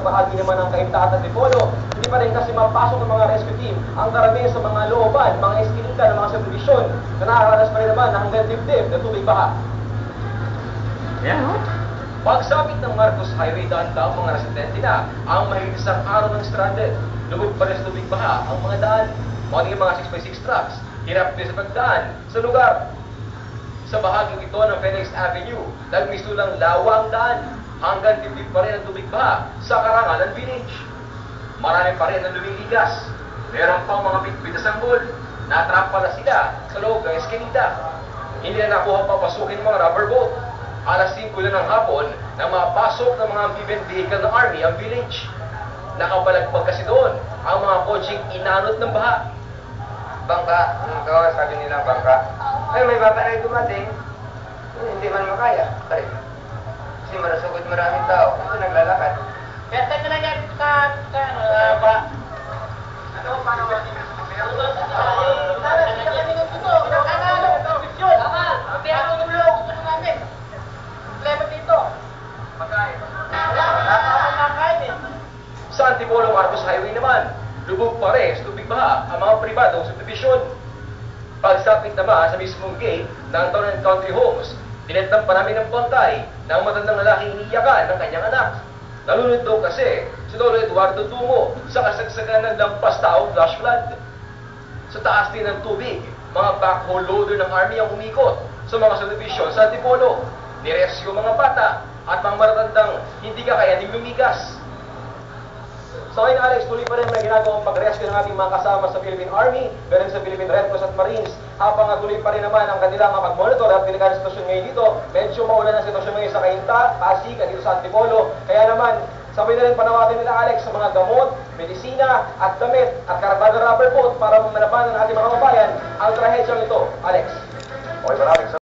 sa bahagi naman ng Cainta at Antipolo, hindi pa rin kasi mapasok ng mga rescue team ang karamihan sa mga looban, mga eskinita ng mga subdivision na nakakaranas pa rin naman ng hanggang dibdib na tubig baha. Yan, no? Pagsapit ng Marcos Highway, daan-daang mga residente na ang mahigit isang araw ng stranded. Lubog pa rin sa tubig baha ang mga daan. Mga 6x6 trucks, hirap din sa pagdaan sa lugar. Sa bahaging ito ng Phoenix Avenue, nagmisulang lawang daan hanggang dibdib pa rin ang tubig baha sa Karangalan Village. Marami pa rin ang lumiligas. Meron pang mga bitbit na sanggol. Natrap pala sila sa loob ng eskinita. Hindi na nakuha papasukin ng mga rubber boat. Alas 5 na ng hapon na mapasok ng mga amphibian vehicle ng Army ang village. Nakabalagpag kasi doon ang mga kotseng inanot ng baha. Bangka, sabi nila bangka. Ay, may bangka na dumating. Hindi man makaya. Ay, kasi marasugod maraming tao. Ito naglalakad. Kaya tayo na yan ba? Ano, paano ba? Sa Antipolo Marcos Highway naman, lubog pa rin sa tubig baha ang mga pribadong subdivision. Pagsapit naman sa mismong gate ng Town and Country Homes, tinetang pa namin ng bantay ng matandang lalaking iniyakan ng kanyang anak. Nalunod daw kasi si Lolo Eduardo Tungo sa kasagsagan ng lampas tao flash flood. Sa taas din ng tubig, mga backhoe loader ng Army ang umikot sa mga subdivision sa Antipolo. Nirescue mga bata at mga matatandang hindi kakayaning lumigas. So ngayon, Alex, tuloy pa rin may ginagawang pag-rescue ng ating mga kasama sa Philippine Army, meron sa Philippine Red Cross at Marines, habang tuloy pa rin naman ang kanilang pag-monitor at pinagkakaroon ng sitwasyon ngayon dito. Medyo maulan ang sitwasyon ngayon sa Cainta, Pasig, at dito sa Antipolo. Kaya naman, sabay na rin panawagan nila, Alex, sa mga gamot, medisina, at damit, at karabada rubber boat para manabanan ng ating mga kababayan ang trahedyang ito. Alex. Okay, maraming